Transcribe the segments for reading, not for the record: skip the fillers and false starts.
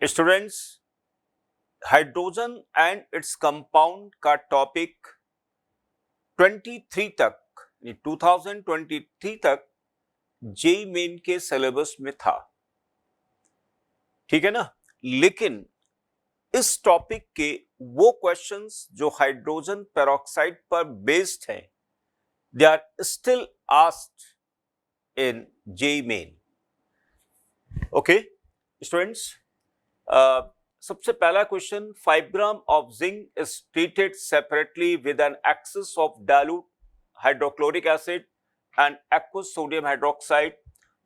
Students, hydrogen and its compound का topic 23 तक 2023 तक जेई मेन के सिलेबस में था, ठीक है ना। लेकिन इस टॉपिक के वो क्वेश्चंस जो हाइड्रोजन पेरोक्साइड पर बेस्ड हैं, they are still asked in JEE Main. Okay students, सबसे पहला question, 5 gram of zinc is treated separately with an excess of dilute hydrochloric acid and aqueous sodium hydroxide.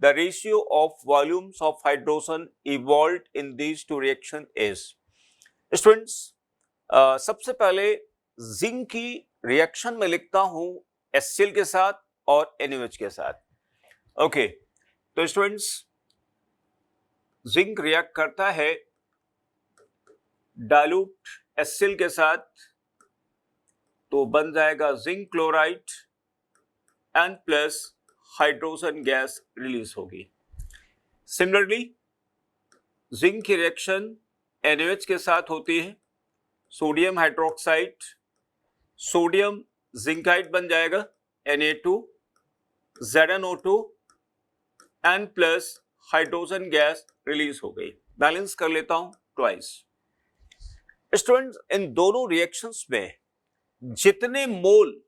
The ratio of volumes of hydrogen evolved in these two reactions is. Students, सबसे पहले zinc की reaction में लिखता हूं HCl के साथ और NaOH के साथ। ओके, तो स्टूडेंट्स जिंक रिएक्ट करता है डाइल्यूट HCl के साथ, तो बन जाएगा zinc chloride and plus hydrogen gas release होगी। सिमिलरली जिंक की रिएक्शन NaOH के साथ होती है, सोडियम हाइड्रोक्साइड, सोडियम जिंकाइड बन जाएगा Na2 ZnO2 and plus hydrogen gas release हो गई। बैलेंस कर लेता हूं ट्वाइस। स्टूडेंट्स, इन दोनों रिएक्शंस में जितने मोल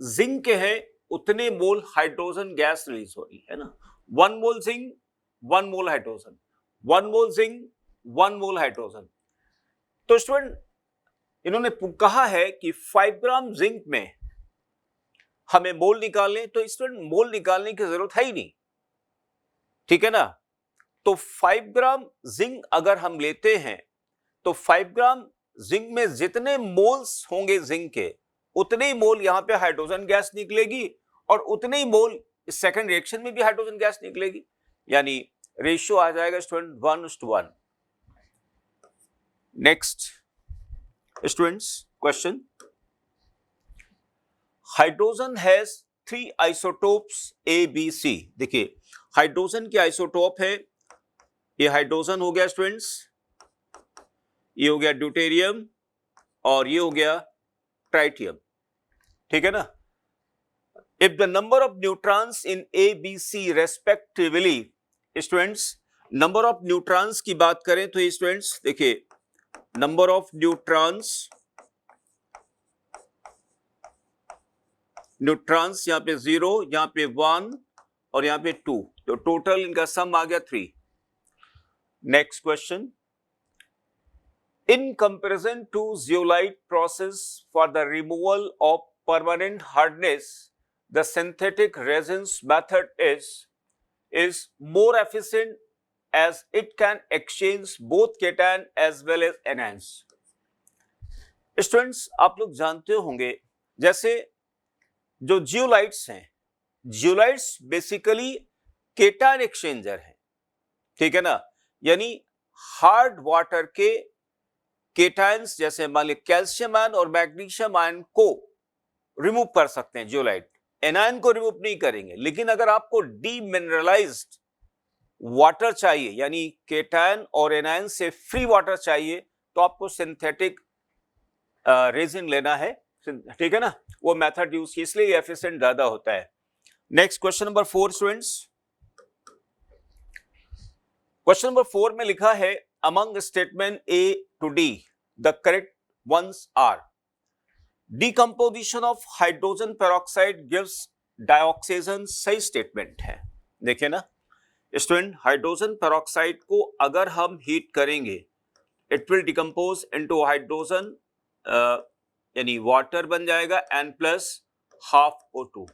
जिंक के हैं उतने मोल हाइड्रोजन गैस रिलीज हो रही है ना। 1 मोल जिंक 1 मोल हाइड्रोजन, 1 मोल जिंक 1 मोल हाइड्रोजन। तो स्टूडेंट इन्होंने कहा है कि 5 ग्राम जिंक में हमें मोल निकालने, तो स्टूडेंट मोल निकालने की जरूरत है ही नहीं, ठीक है ना। तो 5 ग्राम जिंक अगर हम लेते हैं तो 5 ग्राम जिंक में जितने मोल्स होंगे जिंक के, उतने ही मोल यहां पे हाइड्रोजन गैस निकलेगी और उतने ही मोल इस सेकंड रिएक्शन में भी हाइड्रोजन गैस निकलेगी, यानी रेशियो आ जाएगा student 1:1। Next students question, hydrogen has 3 isotopes A, B, C। देखिए हाइड्रोजन की आइसोटोप है, ये हाइड्रोजन हो गया स्टूडेंट्स, ये हो गया ड्यूटेरियम और ये हो गया ट्राइटियम, ठीक है ना। If the number of neutrons in A, B, C respectively, students number of neutrons की बात करें तो ये स्टूडेंट्स देखिए नंबर ऑफ न्यूट्रॉन्स यहां पे 0, यहां पे 1 और यहां पे 2, तो टोटल इनका सम आ गया 3। Next question, in comparison to zeolite process for the removal of permanent hardness, the synthetic resins method is more efficient as it can exchange both cation as well as anions। Students आप लोग जानते होंगे जैसे जो zeolites हैं, zeolites basically cation exchanger हैं, ठीक है ना। यानी हार्ड वाटर के केटायंस जैसे मान लीजिए कैल्शियम आयन और मैग्नीशियम आयन को रिमूव कर सकते हैं जियोलाइट, एनायन को रिमूव नहीं करेंगे। लेकिन अगर आपको डीमिनरलाइज्ड वाटर चाहिए, यानी केटायन और एनायन से फ्री वाटर चाहिए, तो आपको सिंथेटिक रेजिन लेना है, ठीक है ना। वो मेथड यूज की, इसलिए एफिशिएंट ज्यादा होता है। Next question number 4 students, question number 4 में लिखा है among statement A to D, the correct ones are decomposition of hydrogen peroxide gives dioxazine, सही स्टेटमेंट है। देखिए ना स्टूडेंट, हाइड्रोजन पेरोक्साइड को अगर हम हीट करेंगे it will decompose into hydrogen, यानी वाटर बन जाएगा N प्लस हाफ O2,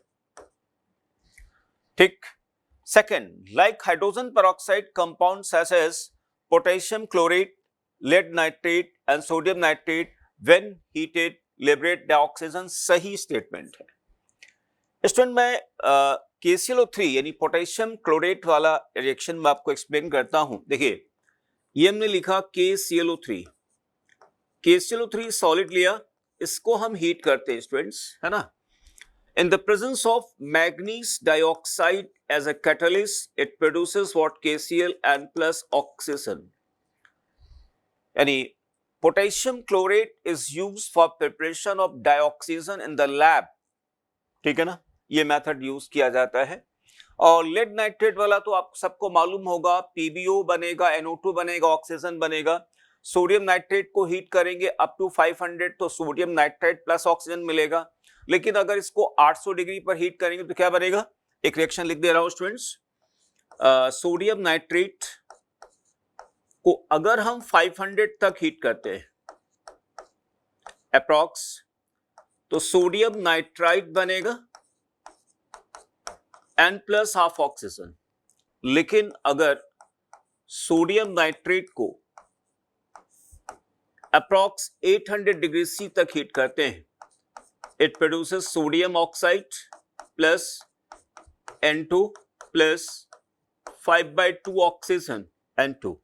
ठीक। Second, like hydrogen peroxide compound such as potassium chlorate, lead nitrate and sodium nitrate when heated liberate dioxazine, सही statement है। स्टूडेंट मैं KClO3 यानी potassium chlorate वाला reaction में आपको एक्सप्लेन करता हूं। देखिए ये हमने लिखा KClO3, KClO3 सॉलिड लिया, इसको हम हीट करते हैं स्टूडेंट्स, है ना। In the presence of manganese dioxide as a catalyst, it produces what? KCl and plus oxygen. यानी potassium chlorate is used for preparation of dioxygen in the lab, ठीक है ना, ये मेथड यूज किया जाता है। और लेड नाइट्रेट वाला तो आप सबको मालूम होगा, पीबीओ बनेगा, NO2 बनेगा, ऑक्सीजन बनेगा। सोडियम नाइट्रेट को हीट करेंगे अप टू 500 तो सोडियम नाइट्रेट प्लस ऑक्सीजन मिलेगा। लेकिन अगर इसको 800 डिग्री पर हीट करेंगे तो क्या बनेगा? एक रिएक्शन लिख दे रहा हूं स्टूडेंट्स। सोडियम नाइट्रेट को अगर हम 500 तक हीट करते हैं अप्रॉक्स, तो सोडियम नाइट्राइट बनेगा N प्लस हाफ ऑक्सीजन। लेकिन अगर सोडियम नाइट्रेट को अप्रॉक्स 800 डिग्री सी तक हीट करते हैं, it produces sodium oxide plus N2 plus 5/2 oxygen N2,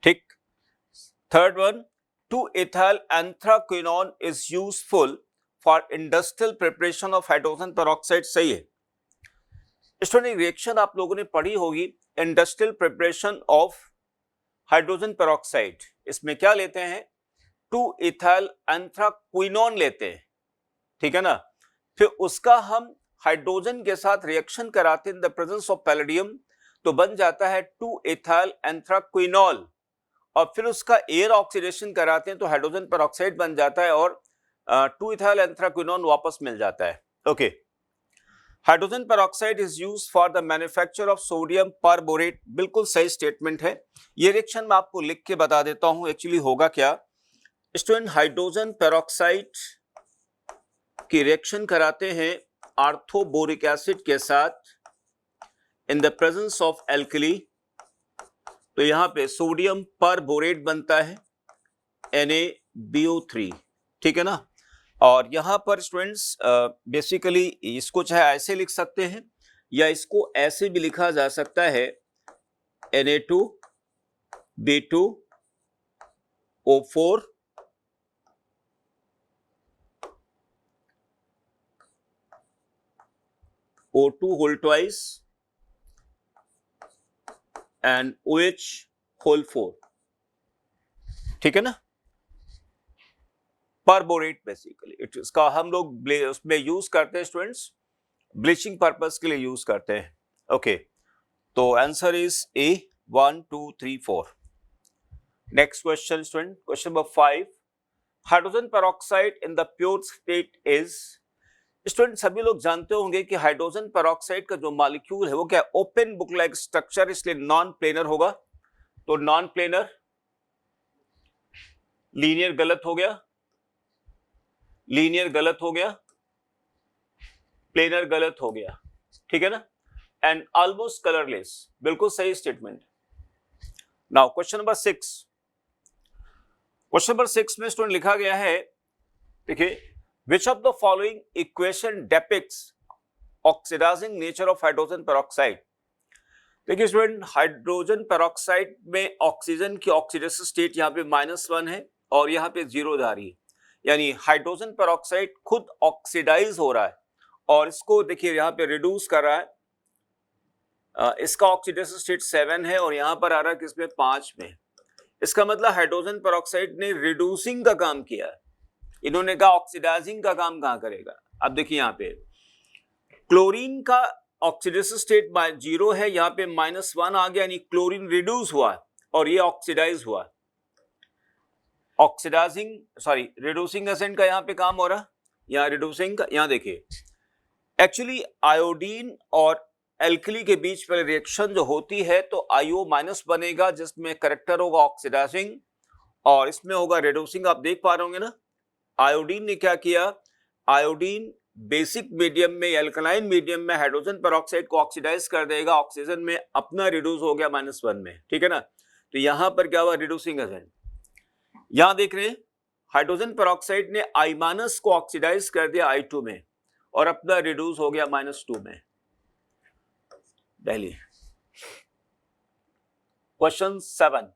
ठीक। Third one, 2-ethyl anthraquinone is useful for industrial preparation of hydrogen peroxide, सही है। Student reaction आप लोगों ने पढ़ी होगी, industrial preparation of hydrogen peroxide. इसमें क्या लेते हैं? 2-ethyl anthraquinone लेते हैं, ठीक है ना। फिर उसका हम हाइड्रोजन के साथ रिएक्शन कराते हैं in the presence of palladium, तो बन जाता है 2-ethyl anthraquinol। और फिर उसका एयर ऑक्सीडेशन कराते हैं तो हाइड्रोजन पेरोक्साइड बन जाता है और 2-ethyl anthraquinone वापस मिल जाता है। Okay, hydrogen peroxide is used for the manufacture of sodium perborate, बिल्कुल सही स्टेटमेंट है। ये रिएक्शन मैं आपको लिख के बता देता हूं एक्चुअली होगा क्या। स्टूडेंट, हाइड्रोजन पेरोक्साइड की रिएक्शन कराते हैं आर्थोबोरिक एसिड के साथ in the presence of alkali, तो यहां पे सोडियम परबोरेट बनता है NaBO3, ठीक है ना। और यहां पर स्टूडेंट्स बेसिकली इसको चाहे ऐसे लिख सकते हैं या इसको ऐसे भी लिखा जा सकता है Na2B2O4 O2 whole twice and OH whole 4, ठीक है ना। परबोरेट बेसिकली इसका हम लोग उसमें यूज करते हैं स्टूडेंट्स, ब्लीचिंग पर्पस के लिए यूज करते हैं। ओके, तो answer is A, 1, 2, 3, 4। Next question student, question number 5, hydrogen peroxide in the pure state is. Student, सभी लोग जानते होंगे कि हाइड्रोजन पेरोक्साइड का जो मॉलिक्यूल है वो क्या, ओपन बुक लाइक स्ट्रक्चर, इसलिए नॉन प्लेनर होगा। तो नॉन प्लेनर, लीनियर गलत हो गया, लीनियर गलत हो गया, प्लेनर गलत हो गया, ठीक है ना। एंड ऑलमोस्ट कलरलेस, बिल्कुल सही statement. Now question number 6, question number 6 में स्टूडेंट लिखा गया है, देखिए, which of the following equation depicts oxidizing nature of hydrogen peroxide। देखिए स्टूडेंट, हाइड्रोजन पेरोक्साइड में ऑक्सीजन की ऑक्सीडेशन स्टेट यहाँ पे -1 है और यहाँ पे 0 जा रही है, यानी हाइड्रोजन पेरोक्साइड खुद ऑक्सीडाइज हो रहा है और इसको देखिए यहाँ पे रिड्यूस कर रहा है। इसका ऑक्सीडेशन स्टेट 7 है और यहाँ पर आ रहा है किसमें, 5 में। इसका मतलब हाइड्रोजन पेरोक्साइड ने रिड्यूसिंग का काम किया है, इन्होंने कहा ऑक्सीडाइजिंग का काम कहां करेगा। अब देखिए यहाँ पे क्लोरीन का ऑक्सीडेशन स्टेट 0 है, यहाँ पे -1 आ गया, यानी क्लोरीन रिड्यूस हुआ और ये ऑक्सीडाइज हुआ। ऑक्सीडाइजिंग सॉरी रिड्यूसिंग एजेंट का यहाँ पे काम हो रहा, यहाँ रिड्यूसिंग का। यहाँ देखिए एक्चुअली आयोडीन और एल्कली के बीच पहले रिएक्शन जो होती है तो IO- बनेगा जिसमें करेक्टर होगा ऑक्सीडाइजिंग और इसमें होगा रिड्यूसिंग। आप देख पा रहे होंगे ना, आयोडीन ने क्या किया, आयोडीन बेसिक मीडियम में, एल्कलाइन मीडियम में हाइड्रोजन पेरोक्साइड को ऑक्सीडाइज कर देगा, ऑक्सीजन में अपना रिड्यूस हो गया -1 में, ठीक है ना। तो यहां पर क्या हुआ, रिड्यूसिंग एजेंट। यहां देख रहे हैं हाइड्रोजन पेरोक्साइड ने I- को ऑक्सीडाइज कर दिया I2 में और अपना रिड्यूस हो गया -2 में। Delhi. Question 7,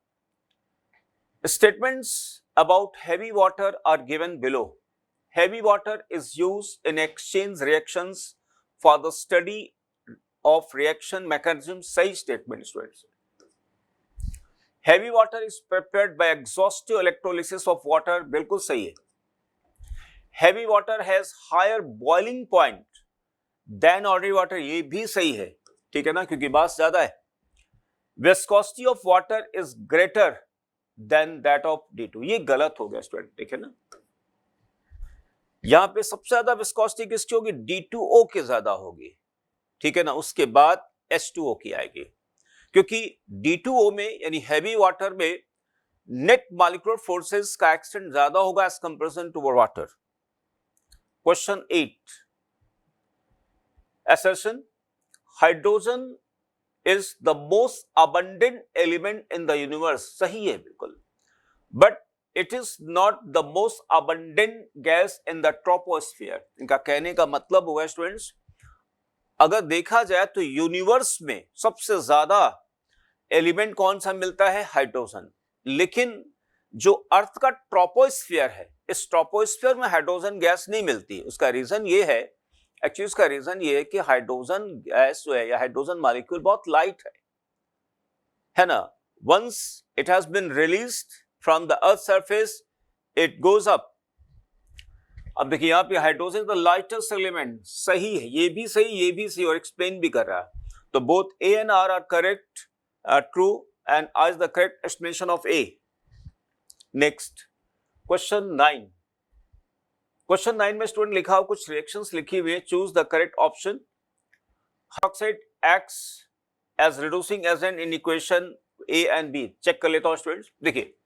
statements about heavy water are given below. Heavy water is used in exchange reactions for the study of reaction mechanism. सही statement students. Heavy water is prepared by exhaustive electrolysis of water, बिल्कुल सही है। Heavy water has higher boiling point than ordinary water, ये भी सही है, ठीक है ना, क्योंकि मास ज्यादा है। Viscosity of water is greater than that of D2, ये गलत हो गया स्टूडेंट, ठीक है ना। यहां पे सबसे ज्यादा विस्कोसिटी किसकी होगी? D2O की ज्यादा होगी, ठीक है ना, उसके बाद H2O की आएगी, क्योंकि D2O में यानी हैवी वाटर में नेट मॉलिक्यूलर फोर्सेस का एक्सटेंट ज्यादा होगा as comparison to water. Question 8, assertion hydrogen is the most abundant element in the universe, सही है बिल्कुल, but it is not the most abundant gas in the troposphere। इनका कहने का मतलब हुआ स्टूडेंट्स, अगर देखा जाए तो यूनिवर्स में सबसे ज्यादा एलिमेंट कौन सा मिलता है? हाइड्रोजन। लेकिन जो अर्थ का ट्रोपोस्फियर है, इस ट्रोपोस्फियर में हाइड्रोजन गैस नहीं मिलती। उसका रीजन ये है, एक्चुअली उसका रीजन ये है कि हाइड्रोजन गैस जो है या हाइड्रोजन मॉलिक्यूल बहुत लाइट है ना। Once it has been released from the earth surface it goes up. अब देखिए यहाँ पे हाइड्रोजन द लाइटेस्ट एलिमेंट, सही है, ये भी सही, ये भी सही, और एक्सप्लेन भी कर रहा है। तो both A and R are correct, true, and R is the correct explanation of A. Next question 9। Question 9 में स्टूडेंट लिखा हो, कुछ रिएक्शंस लिखी हुई है, choose the correct option. Hydroxide acts as reducing agent in equation A and B. Check कर लेता हूं स्टूडेंट्स। देखिए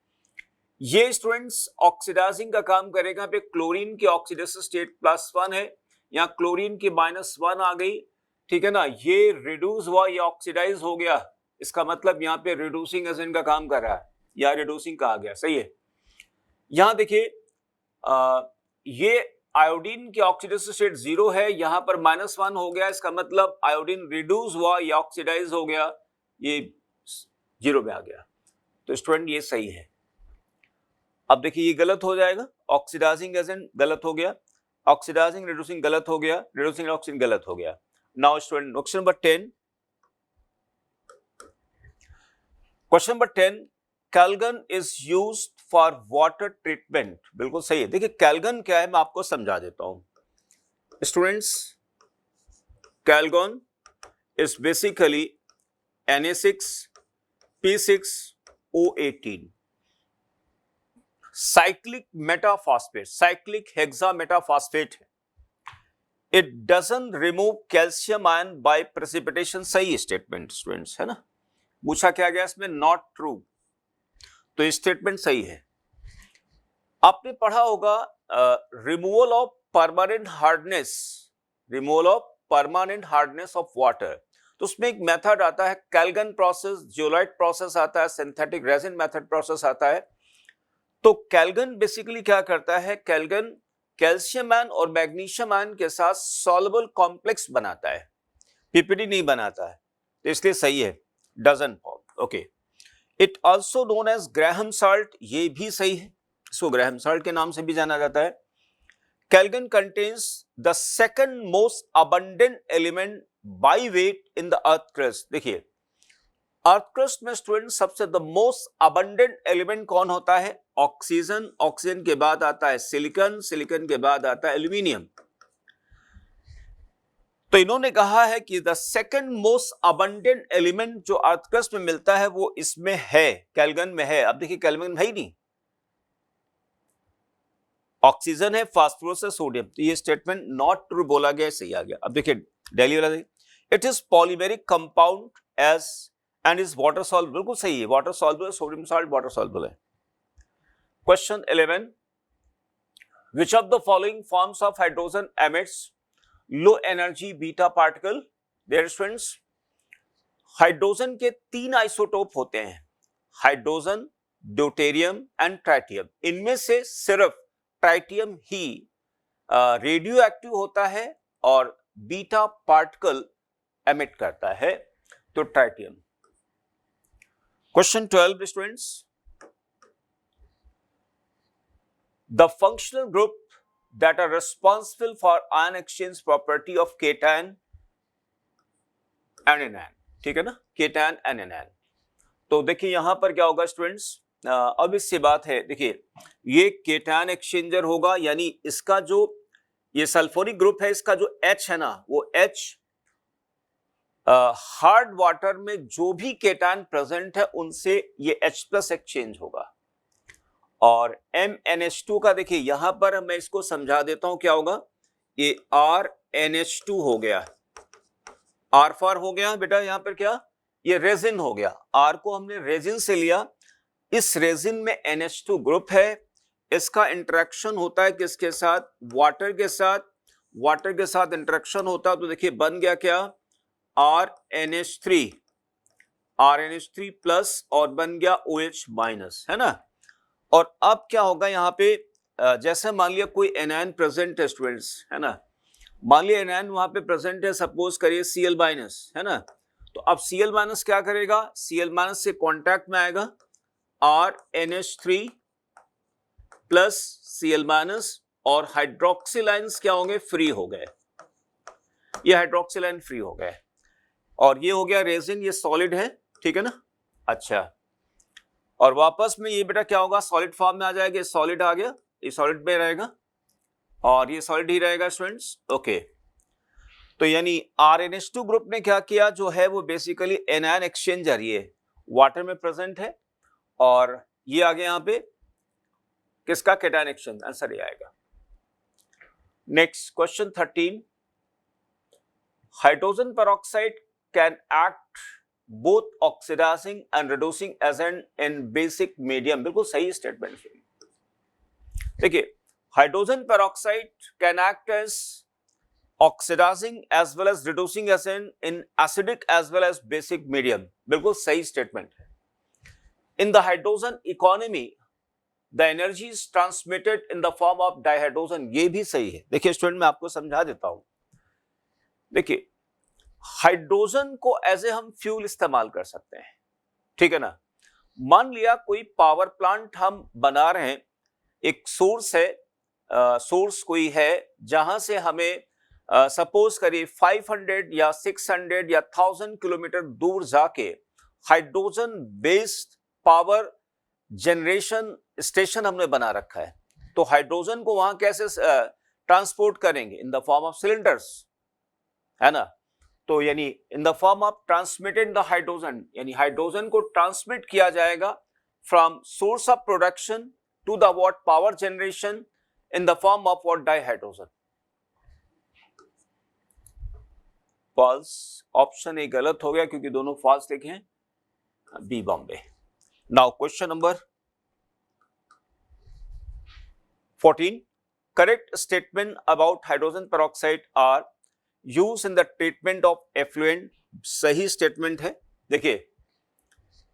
ये स्टूडेंट्स ऑक्सीडाइजिंग का काम करेगा। पे क्लोरीन की ऑक्सीडेशन स्टेट +1 है, यहाँ क्लोरीन की -1 आ गई, ठीक है ना। ये रिड्यूस हुआ, ये ऑक्सीडाइज हो गया, इसका मतलब यहाँ पे रिड्यूसिंग एजेंट का काम कर रहा है, या रिड्यूसिंग का आ गया, सही है। यहाँ देखिए ये आयोडीन की ऑक्सीडेशन स्टेट 0 है, यहां पर -1 हो गया, इसका मतलब आयोडीन रिड्यूस हुआ या ऑक्सीडाइज हो गया, ये 0 में आ गया। तो स्टूडेंट ये सही है। अब देखिए ये गलत हो जाएगा, ऑक्सीडाइजिंग एजेंट गलत हो गया, ऑक्सीडाइजिंग रिड्यूसिंग गलत हो गया, रिड्यूसिंग ऑक्सीजन गलत हो गया। Now student question number 10। Question number 10, कैलगन is used for water treatment, बिल्कुल सही है। देखिए कैलगन क्या है मैं आपको समझा देता हूं students. Calgon is basically Na6P6O18 cyclic metaphosphate, cyclic hexametaphosphate है। It doesn't remove calcium ion by precipitation, सही स्टेटमेंट स्टूडेंट्स, है ना। पूछा क्या गया इसमें? नॉट ट्रू, तो स्टेटमेंट सही है। आपने पढ़ा होगा removal of permanent hardness, removal of permanent hardness of water, तो उसमें एक मेथड आता है कैलगन प्रोसेस, जियोलाइट प्रोसेस आता है, सिंथेटिक रेजिन मेथड प्रोसेस आता है। तो कैलगन बेसिकली क्या करता है? कैलगन कैल्शियम आयन और मैग्नीशियम आयन के साथ सॉल्युबल कॉम्प्लेक्स बनाता है, पीपीडी नहीं बनाता है, तो इसलिए सही है, doesn't form. Okay, it also known as Graham salt, ये भी सही है, इसको ग्राहम साल्ट के नाम से भी जाना जाता है। कैलगन contains the second most abundant element by weight in the earth crust. देखिए अर्थ क्रस्ट में स्टूडेंट सबसे द मोस्ट अबंडेंट एलिमेंट कौन होता है? ऑक्सीजन, ऑक्सीजन के बाद आता है सिलिकॉन, सिलिकॉन के बाद आता है एल्यूमिनियम। तो इन्होंने कहा है कि the second most abundant element जो अर्थ क्रस्ट में मिलता है वो इसमें है, कैलगन में है। अब देखिए कैलगन है ही नहीं, ऑक्सीजन है, फास्फोरस है, सोडियम, तो ये स्टेटमेंट नॉट ट्रू बोला गया, सही आ गया। अब देखिए डेली वाला देखिए, it is polymeric compound as and is water soluble, बिल्कुल सही है, water soluble, sodium salt water soluble है। Question 11, which of the following forms of hydrogen emits low energy beta particle? There students, hydrogen के 3 isotope होते हैं, hydrogen, deuterium and tritium. इनमें से सिर्फ ट्राइटियम ही रेडियो एक्टिव होता है और बीटा पार्टिकल एमिट करता है, तो tritium. Question 12 students, the functional group that are responsible for ion exchange property of cation and anion, ठीक है ना, cation and anion। तो देखिए यहां पर क्या होगा स्टूडेंट्स, अब इससे बात है, देखिए ये केटायन एक्सचेंजर होगा, यानी इसका जो ये सल्फ्यूरिक ग्रुप है, इसका जो H है ना, वो H हार्ड वाटर में जो भी केटायन प्रेजेंट है उनसे ये H+ एक्सचेंज होगा। और MnH2 का देखिए यहां पर मैं इसको समझा देता हूं क्या होगा, ये RnH2 हो गया, R फॉर हो गया बेटा, यहां पर क्या, ये रेजिन हो गया, R को हमने रेजिन से लिया, इस रेजिन में NH2 ग्रुप है, इसका इंटरेक्शन होता है किसके साथ, वाटर के साथ, वाटर के साथ इंटरेक्शन होता है, तो देखिए बन गया क्या, RnH3 प्लस और बन गया OH माइनस, है ना। और अब क्या होगा यहाँ पे, जैसे मान लिया कोई एनायन प्रेजेंट है स्टूडेंट्स, है ना, मान लिया एनायन वहां पे प्रेजेंट है, सपोज करिए Cl माइनस, है ना, तो अब Cl माइनस क्या करेगा, Cl माइनस से कांटेक्ट में आएगा RnH3 प्लस Cl माइनस, और हाइड्रोक्सिल आयंस क्या होंगे, फ्री हो गए, ये हाइड्रोक्सिल आयन फ्री हो गए, और ये हो गया रेजिन, ये सॉलिड है, ठीक है ना। अच्छा, और वापस में ये बेटा क्या होगा, सॉलिड फॉर्म में आ जाएगा, ये सॉलिड आ गया, ये सॉलिड में रहेगा और ये सॉलिड ही रहेगा स्टूडेंट्स, ओके। तो यानी RnH2 ग्रुप ने क्या किया, जो है वो बेसिकली एनायन एक्सचेंजर, ये वाटर में प्रेजेंट है, और ये आ गया यहां पे किसका, केटायन एक्सचेंज, आंसर ये आएगा। Next question 13, hydrogen peroxide can act both oxidising and reducing agent in basic medium, बिल्कुल सही स्टेटमेंट है। देखिए hydrogen peroxide can act as oxidising as well as reducing agent in acidic as well as basic medium, बिल्कुल सही statement है। In the hydrogen economy the energy is transmitted in the form of dihydrogen, ये भी सही है। देखिए student मैं आपको समझा देता हूं, देखिए हाइड्रोजन को एज ए हम फ्यूल इस्तेमाल कर सकते हैं, ठीक है ना। मान लिया कोई पावर प्लांट हम बना रहे हैं, एक सोर्स है, सोर्स कोई है जहां से हमें सपोज करिए 500 या 600 या 1000 किलोमीटर दूर जाके hydrogen based power generation station हमने बना रखा है, तो हाइड्रोजन को वहां कैसे ट्रांसपोर्ट करेंगे, in the form of cylinders, है ना। तो यानी in the form of transmitted the hydrogen, यानी हाइड्रोजन को ट्रांसमिट किया जाएगा from source of production to the what power generation in the form of what dihydrogen. False, option A गलत हो गया क्योंकि दोनों फॉल्स लिखे हैं, B Bombay. Now question number 14, correct statement about hydrogen peroxide are use in the treatment of effluent, सही statement है। देखिए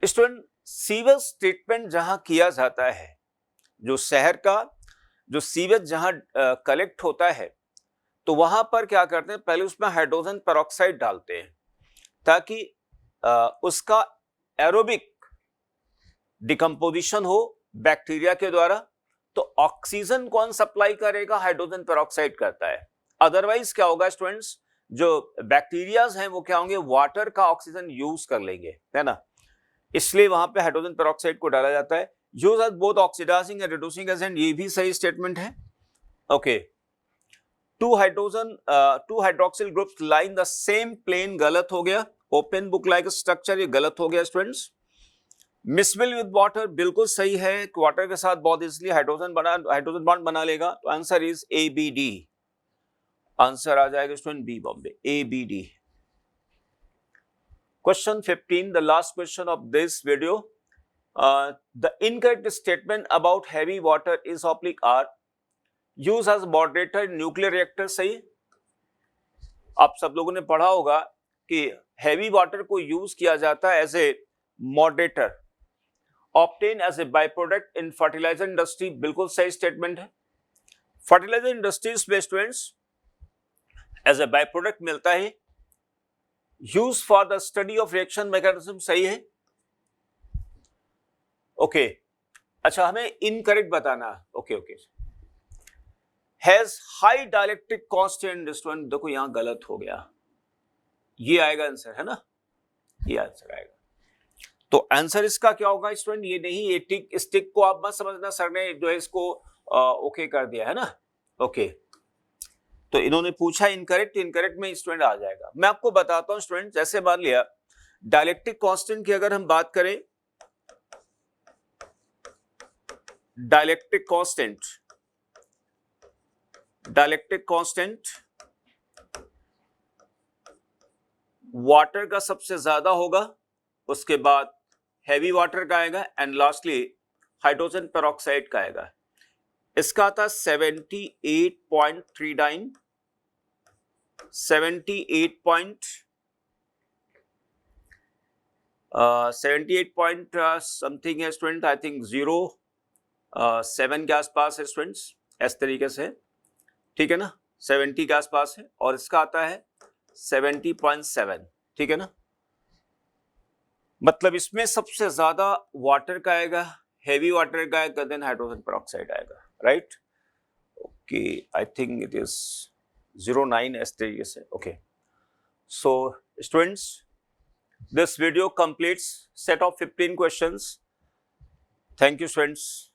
स्टूडेंट सीवेज ट्रीटमेंट जहां किया जाता है, जो शहर का जो सीवेज जहां कलेक्ट होता है, तो वहां पर क्या करते हैं, पहले उसमें हाइड्रोजन पेरोक्साइड डालते हैं ताकि उसका एरोबिक डिकम्पोजिशन हो बैक्टीरिया के द्वारा। तो ऑक्सीजन कौन सप्लाई करेगा, हाइड्रोजन पेरोक्साइड करता है। अदरवाइज क्या होगा स्टूडेंट्स, जो बैक्टीरियाज हैं वो क्या होंगे, वाटर का ऑक्सीजन यूज कर लेंगे, है ना, इसलिए वहां पे हाइड्रोजन पेरोक्साइड को डाला जाता है। Use as both oxidising and reducing agent, ये भी सही स्टेटमेंट है, okay. Two hydroxyl groups lie in the same plane, गलत हो गया। ओपन बुक लाइक स्ट्रक्चर, ये गलत हो गया स्टूडेंट्स। मिसविल विद वाटर, बिल्कुल सही है, वाटर के साथ बहुत इसलिए हाइड्रोजन बॉन्ड बना लेगा, तो आंसर इज ABD, आंसर आ जाएगा student B Bombay, ABD। Question 15, the last question of this video, the incorrect statement about heavy water is oblique are use as moderator nuclear reactor, सही। आप सब लोगों ने पढ़ा होगा कि हैवी वाटर को यूज किया जाता है as a moderator, obtain as a by product in fertiliser industry, बिल्कुल सही स्टेटमेंट है। फर्टिलाइजर इंडस्ट्रीज में students as a by product मिलता है, use for the study of reaction mechanism, सही है, ओके। अच्छा हमें इनकरेक्ट बताना, okay. Has high dielectric constant, student देखो यहां गलत हो गया, ये आएगा आंसर, है ना, ये आंसर आएगा। तो आंसर इसका क्या होगा स्टूडेंट? ये नहीं, ये टिक स्टिक को आप मत समझना, सर ने जो है इसको ओके कर दिया है ना, ओके। तो इन्होंने पूछा इनकरेक्ट, इनकरेक्ट में स्टूडेंट आ जाएगा। मैं आपको बताता हूं स्टूडेंट, जैसे मान लिया डाइलेक्ट्रिक कांस्टेंट की अगर हम बात करें, डाइलेक्ट्रिक कांस्टेंट वाटर का सबसे ज्यादा होगा, उसके बाद हैवी वाटर का आएगा एंड लास्टली हाइड्रोजन पेरोक्साइड का आएगा। इसका आता 78.39, 78 पॉइंट समथिंग है स्टूडेंट, आई थिंक 07 के आसपास है स्टूडेंट्स, इस तरीके से, ठीक है ना, 70 के आसपास है, और इसका आता है 70.7, ठीक है ना। मतलब इसमें सबसे ज्यादा वाटर का आएगा, हेवी वाटर का आएगा, देन हाइड्रोजन पेरोक्साइड आएगा, right. Okay, I think it is 09 इस तरीके से, okay. So students, this video completes set of 15 questions. Thank you students.